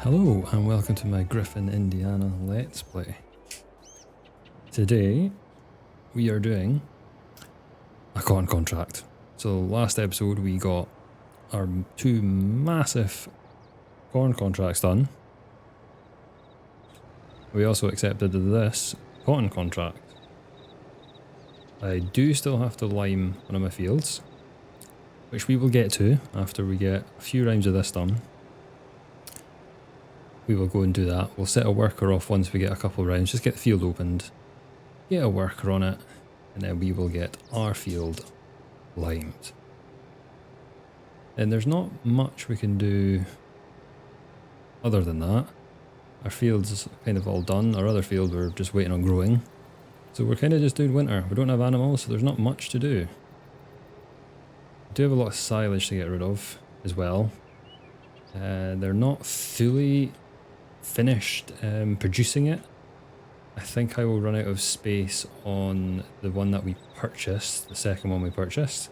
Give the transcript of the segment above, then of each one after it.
Hello and welcome to my Griffin, Indiana Let's Play. Today we are doing a cotton contract. So last episode we got our two massive corn contracts done. We also accepted this cotton contract. I do still have to lime one of my fields, which we will get to after we get a few rounds of this done. We will go and do that. We'll set a worker off once we get a couple of rounds, just get the field opened, get a worker on it, and then we will get our field limed. And there's not much we can do other than that. Our field's kind of all done. Our other field we're just waiting on growing. So we're kind of just doing winter. We don't have animals, so there's not much to do. We do have a lot of silage to get rid of as well. They're not fully finished producing it. I think I will run out of space on the one that we purchased, the second one we purchased.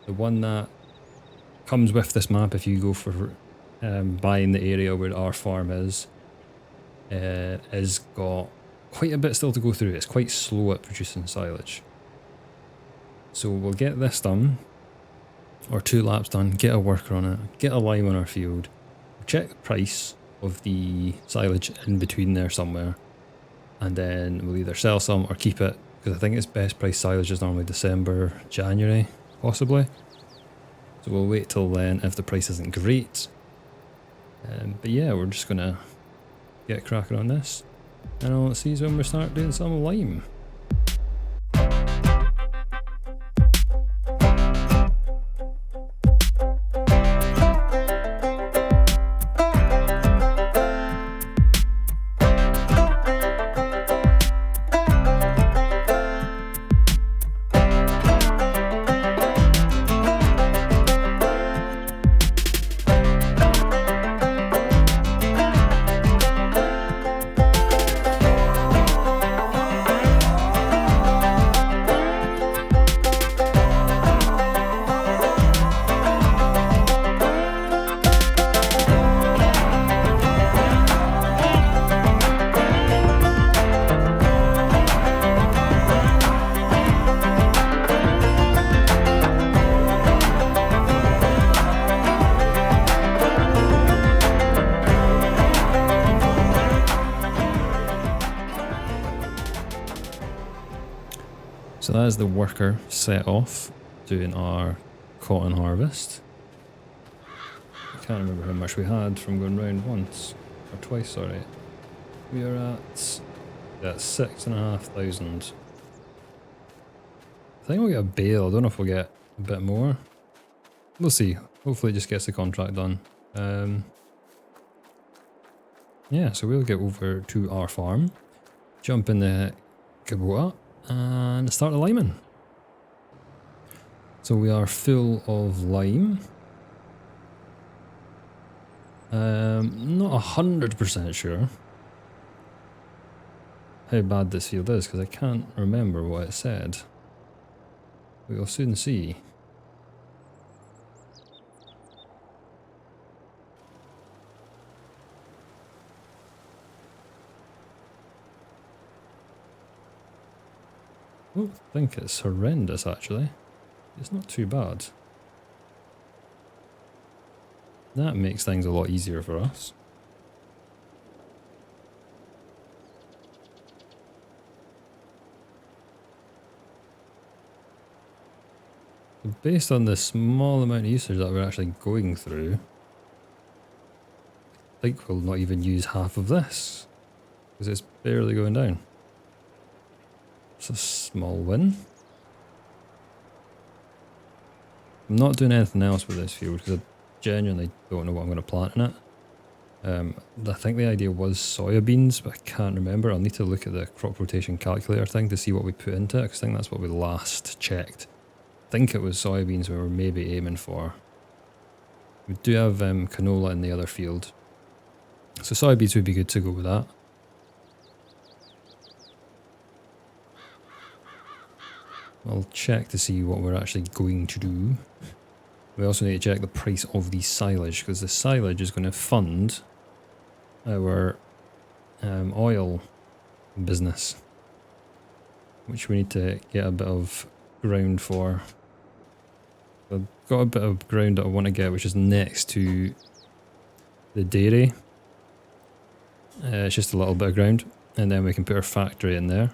The one that comes with this map if you go for buying the area where our farm is got quite a bit still to go through. It's quite slow at producing silage. So we'll get this done, or 2 laps done, get a worker on it, get a lime on our field, check the price of the silage in between there somewhere, and then we'll either sell some or keep it, because I think its best price silage is normally December, January, possibly. So we'll wait till then if the price isn't great. But yeah, we're just gonna get cracking on this, and I'll see when we start doing some lime. So that is the worker set off doing our cotton harvest. I can't remember how much we had from going round once, or twice, sorry. We are at 6,500. I think we'll get a bale. I don't know if we'll get a bit more. We'll see. Hopefully it just gets the contract done. Yeah, so we'll get over to our farm, jump in the Kubota, and start the liming. So we are full of lime. Not 100% sure how bad this field is, because I can't remember what it said. We will soon see. I don't think it's horrendous actually. It's not too bad. That makes things a lot easier for us. Based on the small amount of usage that we're actually going through, I think we'll not even use half of this, because it's barely going down. It's a small win. I'm not doing anything else with this field because I genuinely don't know what I'm going to plant in it. I think the idea was soybeans, but I can't remember. I'll need to look at the crop rotation calculator thing to see what we put into it, because I think that's what we last checked. I think it was soybeans we were maybe aiming for. We do have canola in the other field, so soybeans would be good to go with that. I'll check to see what we're actually going to do. We also need to check the price of the silage, because the silage is going to fund our oil business, which we need to get a bit of ground for. I've got a bit of ground that I want to get, which is next to the dairy. It's just a little bit of ground, and then we can put our factory in there.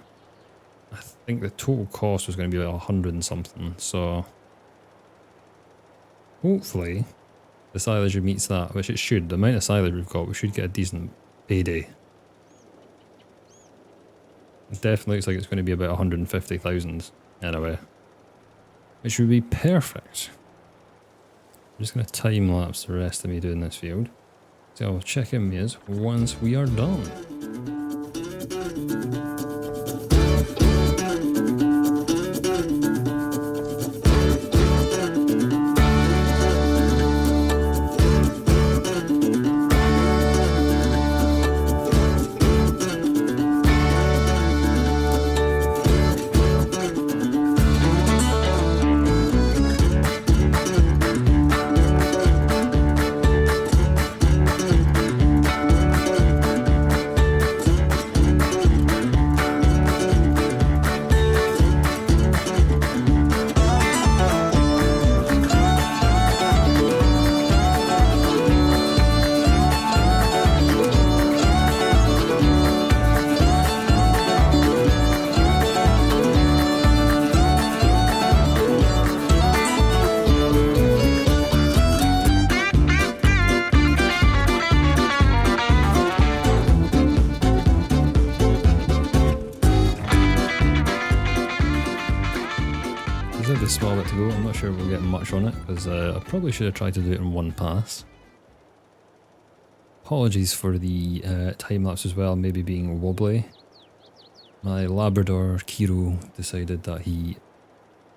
I think the total cost was going to be like 100 and something, so hopefully the silage meets that, which it should. The amount of silage we've got, we should get a decent payday. It definitely looks like it's going to be about 150,000 anyway, which would be perfect. I'm just going to time lapse the rest of me doing this field. So I'll check in with us once we are done. A small bit to go. I'm not sure we'll get much on it because I probably should have tried to do it in one pass. Apologies for the time lapse as well, maybe being wobbly. My Labrador Kiro decided that he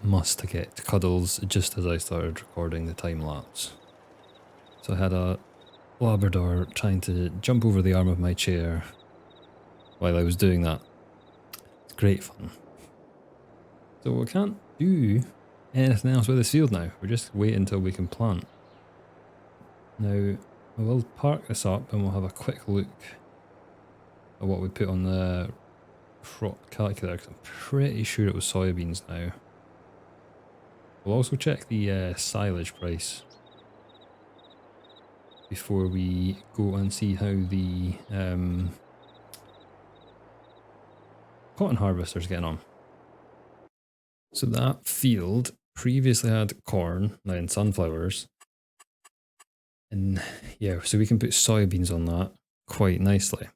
must get cuddles just as I started recording the time lapse. So I had a Labrador trying to jump over the arm of my chair while I was doing that. It's great fun. So we can't do anything else with this field now. We're just waiting until we can plant. Now, I will park this up and we'll have a quick look at what we put on the crop calculator, because I'm pretty sure it was soybeans now. We'll also check the silage price before we go and see how the cotton harvester's getting on. So that field previously had corn, then sunflowers. And yeah, so we can put soybeans on that quite nicely.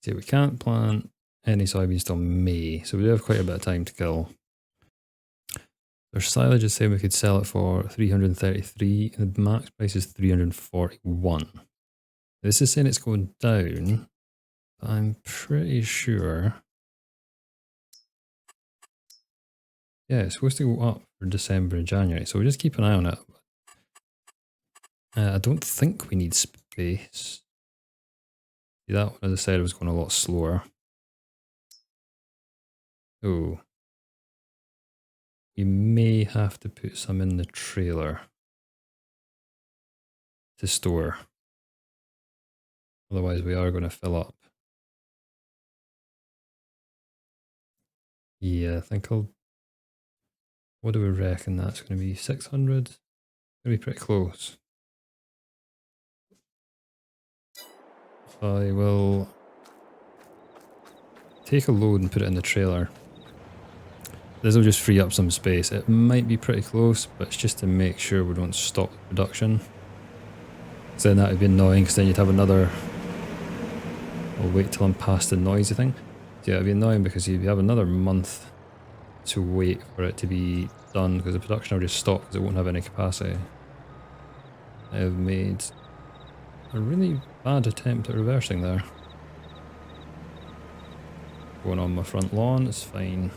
See, we can't plant any soybeans till May, so we do have quite a bit of time to kill. Our silage is saying we could sell it for 333, and the max price is 341. This is saying it's going down, but I'm pretty sure. Yeah, it's supposed to go up for December and January, so we'll just keep an eye on it. I don't think we need space. See, that one, as I said, was going a lot slower. Oh. We may have to put some in the trailer to store. Otherwise, we are going to fill up. Yeah, I think I'll... What do we reckon that's going to be? 600? Going to be pretty close. I will take a load and put it in the trailer. This will just free up some space. It might be pretty close, but it's just to make sure we don't stop the production. So then that would be annoying, because then you'd have another... I'll wait till I'm past the noisy thing. So yeah, it'd be annoying because you'd have another month to wait for it to be done, because the production will just stop because it won't have any capacity. I have made a really bad attempt at reversing there. Going on my front lawn, it's fine.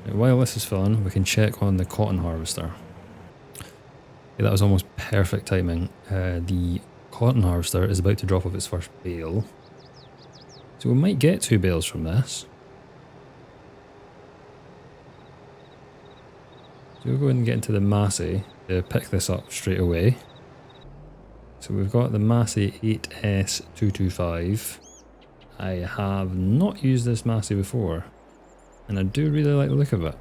Now, while this is filling, we can check on the cotton harvester. Okay, that was almost perfect timing. The cotton harvester is about to drop off its first bale. So we might get 2 bales from this. So we'll go ahead and get into the Massey, to pick this up straight away. So we've got the Massey 8S225. I have not used this Massey before, and I do really like the look of it.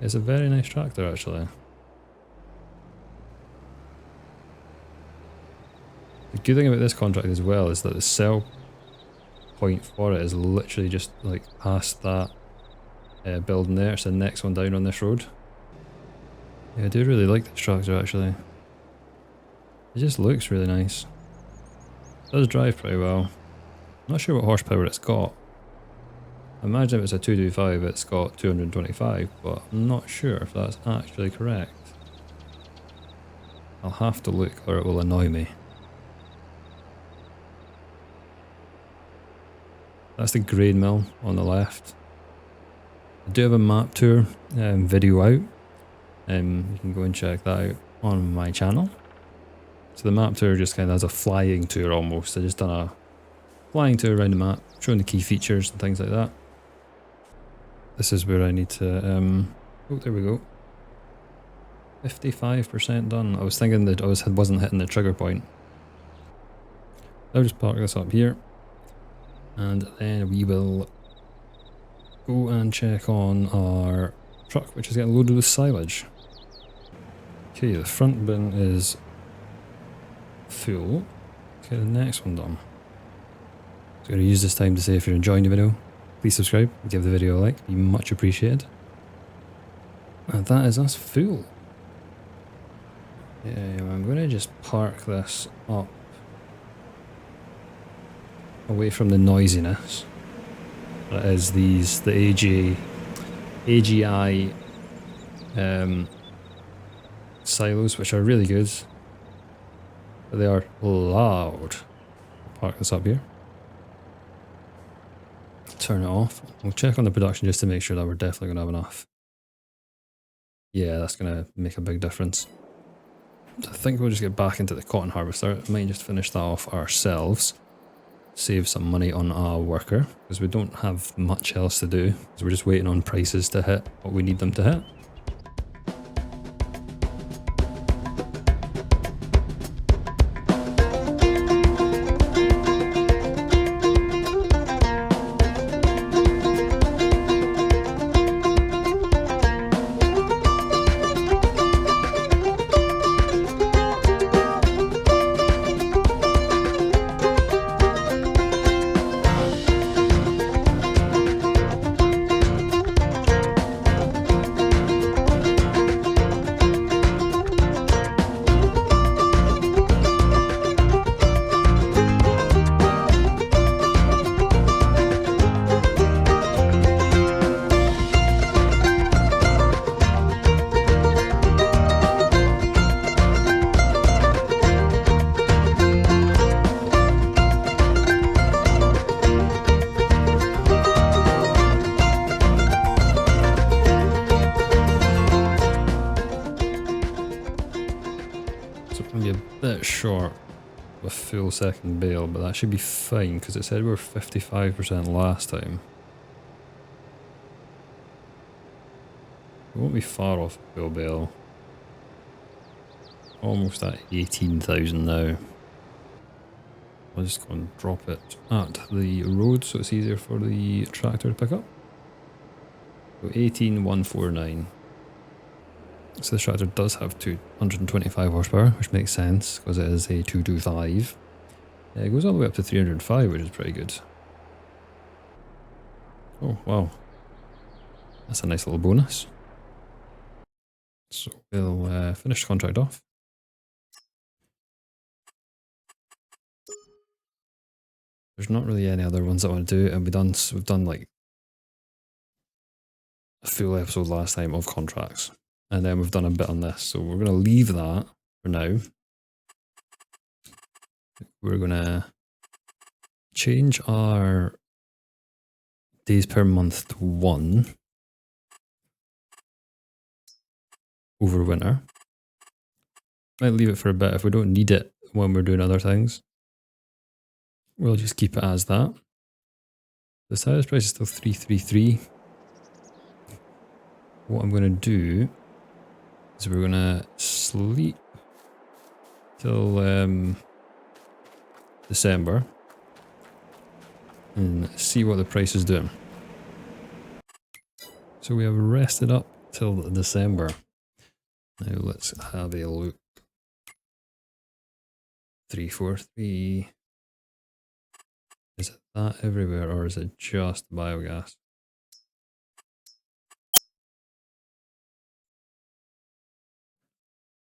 It's a very nice tractor actually. The good thing about this contract as well is that the sell point for it is literally just like past that building there. It's the next one down on this road. Yeah, I do really like this tractor actually. It just looks really nice. It does drive pretty well. I'm not sure what horsepower it's got. I imagine if it's a 225 it's got 225, but I'm not sure if that's actually correct. I'll have to look or it will annoy me. That's the grain mill on the left. I do have a map tour video out. You can go and check that out on my channel. So the map tour just kind of has a flying tour almost. I just done a flying tour around the map, showing the key features and things like that. This is where I need to, oh there we go. 55% done. I was thinking that I wasn't hitting the trigger point. I'll just park this up here. And then we will go and check on our truck, which is getting loaded with silage. Okay, the front bin is full. Okay, the next one done. So I'm going to use this time to say if you're enjoying the video, please subscribe, give the video a like, be much appreciated. And that is us full. Yeah, I'm going to just park this up away from the noisiness. That is the AGI silos, which are really good, but they are loud. I'll park this up here. Turn it off. We'll check on the production just to make sure that we're definitely going to have enough. Yeah, that's going to make a big difference. I think we'll just get back into the cotton harvester. Might just finish that off ourselves. Save some money on our worker, because we don't have much else to do. So we're just waiting on prices to hit what we need them to hit. Short with full second bale, but that should be fine because it said we were 55% last time. We won't be far off full bale. Almost at 18,000 now. I'll just go and drop it at the road so it's easier for the tractor to pick up. So 18,149. So this tractor does have 225 horsepower, which makes sense because it is a 225. It goes all the way up to 305, which is pretty good. Oh, wow. That's a nice little bonus. So we'll finish the contract off. There's not really any other ones I want to do, and we've done like a full episode last time of contracts. And then we've done a bit on this, so we're going to leave that for now. We're going to change our days per month to 1 over winter. Might leave it for a bit if we don't need it when we're doing other things. We'll just keep it as that. The sales price is still 333. what I'm going to do is we're going to sleep till December and see what the price is doing. So we have rested up till December. Now let's have a look. 343. Is it that everywhere or is it just biogas?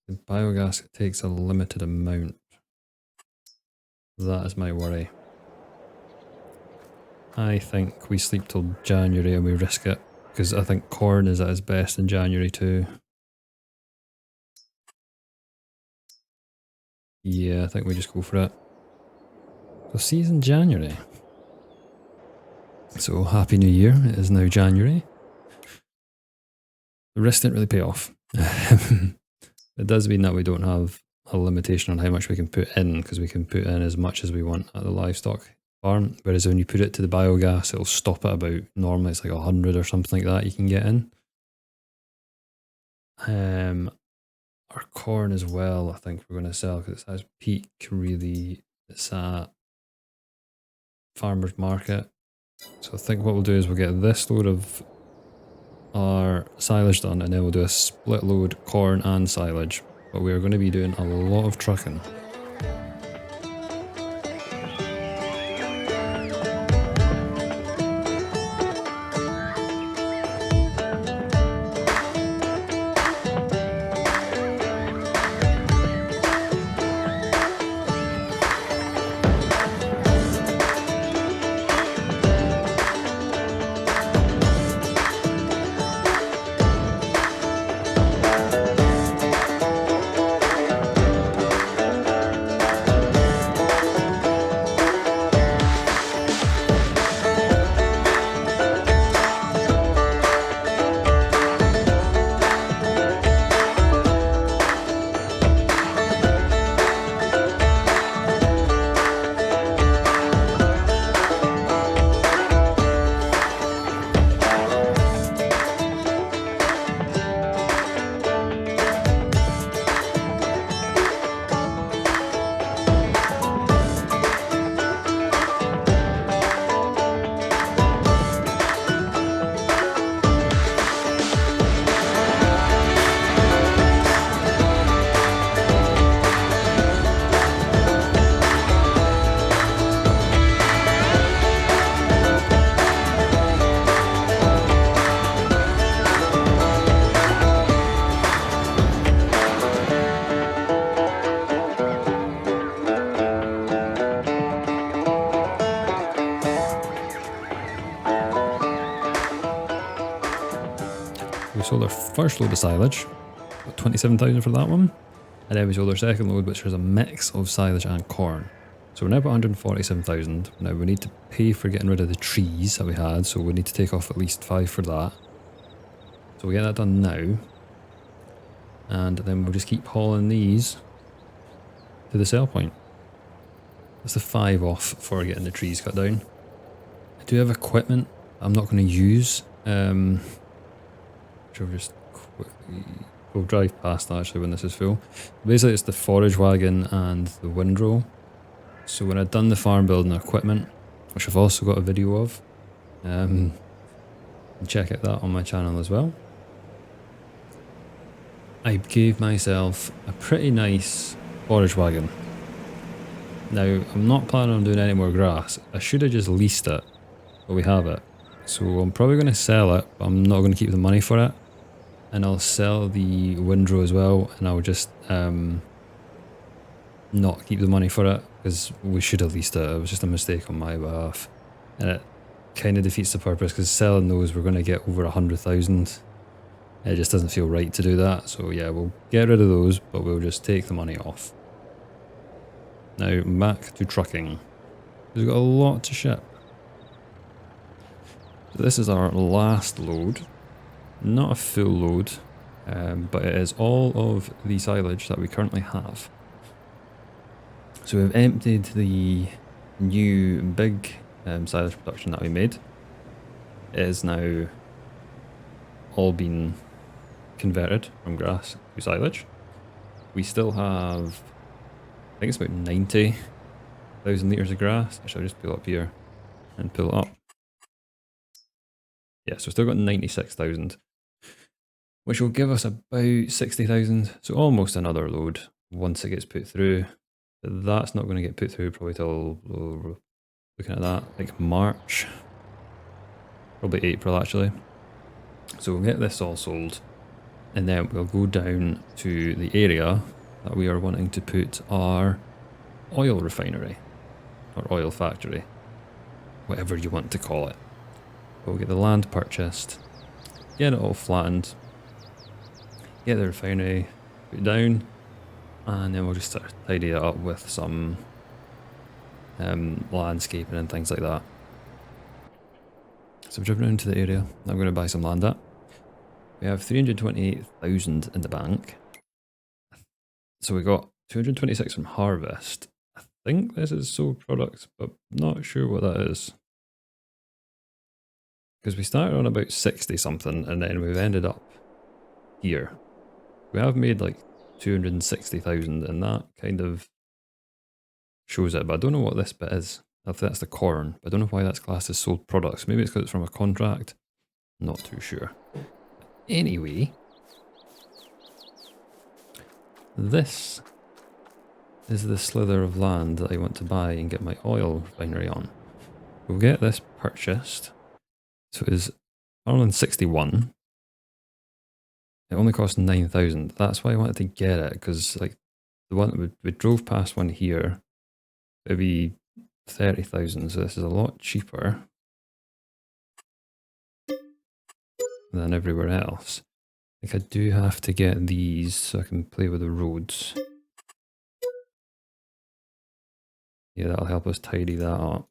The biogas takes a limited amount. That is my worry. I think we sleep till January and we risk it, because I think corn is at its best in January too. Yeah, I think we just go for it. So see you in January. So Happy New Year, it is now January. The risk didn't really pay off. It does mean that we don't have a limitation on how much we can put in, because we can put in as much as we want at the livestock farm, whereas when you put it to the biogas it'll stop at about, normally it's like 100 or something like that you can get in. Our corn as well I think we're going to sell, because it has peak really, it's at farmer's market. So I think what we'll do is we'll get this load of our silage done and then we'll do a split load corn and silage, but we are going to be doing a lot of trucking. We sold our first load of silage, 27,000 for that one, and then we sold our second load, which was a mix of silage and corn. So we're now at 147,000. Now we need to pay for getting rid of the trees that we had, so we need to take off at least 5 for that. So we get that done now, and then we'll just keep hauling these to the sell point. That's the 5 off for getting the trees cut down. I do have equipment I'm not going to use. Which I'll just quickly, we'll drive past that actually when this is full. Basically it's the forage wagon and the windrow. So when I've done the farm building equipment, which I've also got a video of, check out that on my channel as well. I gave myself a pretty nice forage wagon. Now I'm not planning on doing any more grass. I should have just leased it, but we have it. So I'm probably going to sell it, but I'm not going to keep the money for it. And I'll sell the windrow as well, and I'll just not keep the money for it, because we should have leased it. It was just a mistake on my behalf. And it kind of defeats the purpose, because selling those we're going to get over 100,000. It just doesn't feel right to do that. So yeah, we'll get rid of those, but we'll just take the money off. Now back to trucking. We've got a lot to ship. So this is our last load. Not a full load, but it is all of the silage that we currently have. So we've emptied the new big silage production that we made. It is now all been converted from grass to silage. We still have, I think it's about 90,000 litres of grass. Actually, I'll just pull up here and pull it up. Yeah, so we've still got 96,000, which will give us about 60,000. So almost another load once it gets put through. But that's not going to get put through probably till, looking at that, like March. Probably April actually. So we'll get this all sold. And then we'll go down to the area that we are wanting to put our oil refinery. Or oil factory. Whatever you want to call it. We'll get the land purchased. Get it all flattened. Get the refinery put down. And then we'll just start tidy it up with some landscaping and things like that. So I've driven into the area I'm going to buy some land at. We have 328,000 in the bank. So we got 226 from harvest. I think this is sold products, but not sure what that is. Because we started on about 60 something and then we've ended up here. We have made like 260,000 and that kind of shows it, but I don't know what this bit is. I think that's the corn, but I don't know why that's classed as sold products. Maybe it's because it's from a contract. Not too sure. Anyway, this is the slither of land that I want to buy and get my oil refinery on. We'll get this purchased. So it is 161. It only cost 9,000. That's why I wanted to get it, because like the one we drove past one here, it'd be 30,000. So this is a lot cheaper than everywhere else. Like I do have to get these so I can play with the roads. Yeah, that'll help us tidy that up.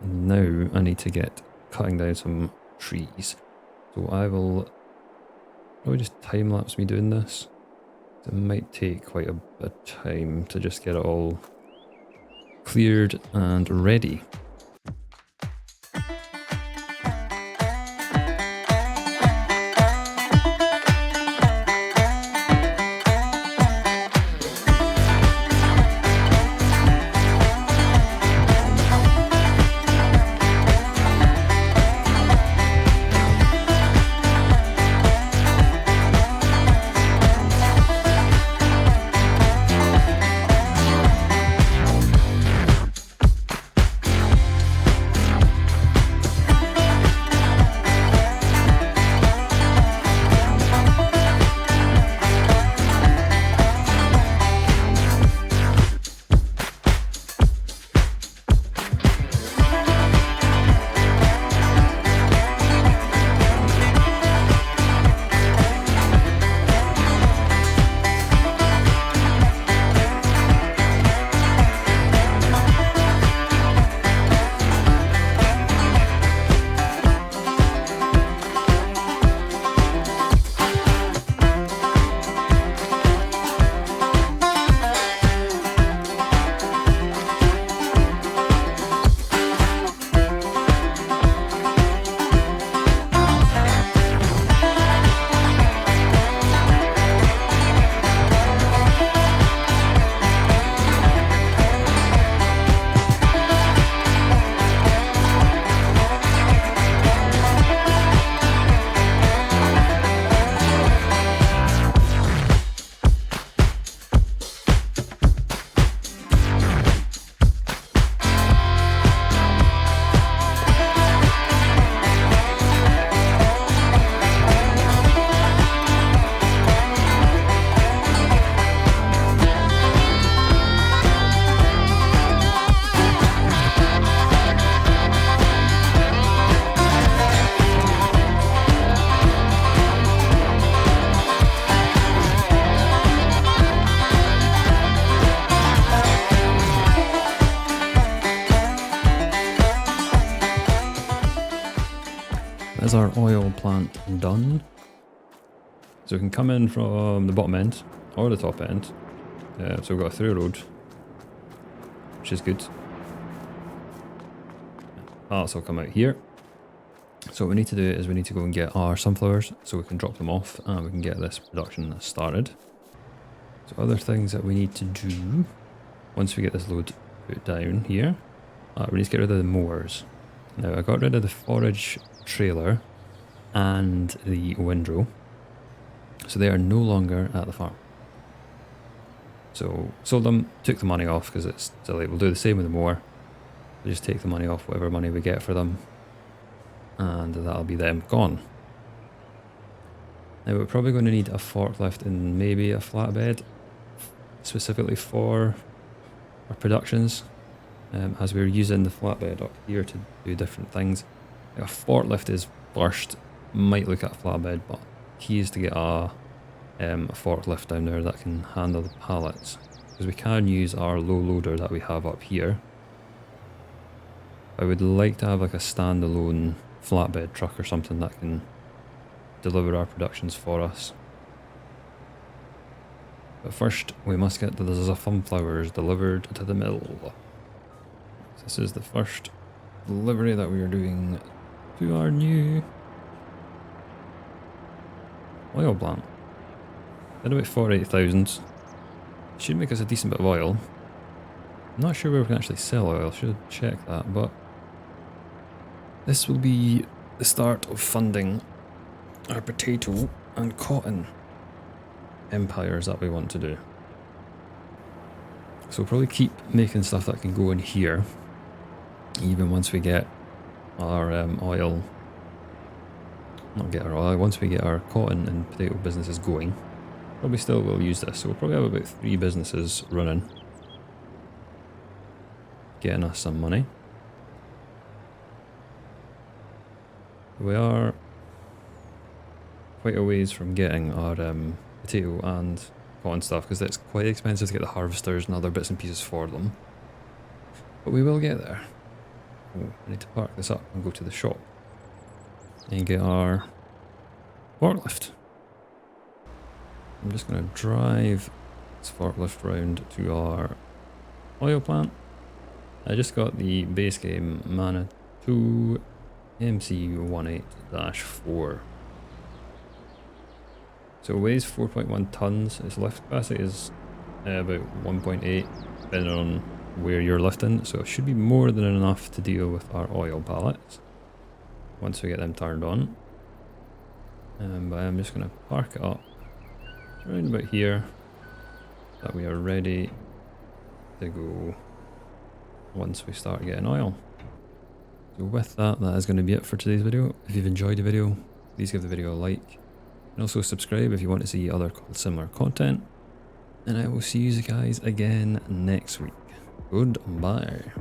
And now I need to get cutting down some trees. So I will probably just time lapse me doing this. It might take quite a bit of time to just get it all cleared and ready. Is our oil plant done? So we can come in from the bottom end or the top end. So we've got a through road, which is good. Pallets will come out here. So what we need to do is we need to go and get our sunflowers so we can drop them off and we can get this production started. So other things that we need to do once we get this load put down here, we need to get rid of the mowers. Now I got rid of the forage trailer and the windrow, so they are no longer at the farm. So sold them, took the money off because it's silly. We'll do the same with the mower. We'll just take the money off whatever money we get for them, and that'll be them gone. Now we're probably going to need a forklift and maybe a flatbed specifically for our productions, as we're using the flatbed up here to do different things. A forklift is first, might look at a flatbed, but key is to get a forklift down there that can handle the pallets, because we can use our low loader that we have up here. I would like to have like a standalone flatbed truck or something that can deliver our productions for us. But first we must get the sunflowers delivered to the mill. This is the first delivery that we are doing to our new oil plant. At about 48,000. Should make us a decent bit of oil. I'm not sure where we can actually sell oil, should check that, but this will be the start of funding our potato and cotton empires that we want to do. So we'll probably keep making stuff that can go in here, even once we get our oil. Not get our oil, once we get our cotton and potato businesses going. Probably still will use this, so we'll probably have about 3 businesses running, getting us some money. We are quite a ways from getting our potato and cotton stuff, because it's quite expensive to get the harvesters and other bits and pieces for them. But we will get there. Oh, I need to park this up and go to the shop and get our forklift. I'm just going to drive this forklift round to our oil plant. I just got the base game Manitou MC18-4. So it weighs 4.1 tons. Its lift capacity is about 1.8, depending on where you're lifting. So it should be more than enough to deal with our oil pallets once we get them turned on. But I'm just going to park it up around about here, that we are ready to go once we start getting oil. So with that, that is going to be it for today's video. If you've enjoyed the video, please give the video a like, and also subscribe if you want to see other similar content. And I will see you guys again next week. Goodbye.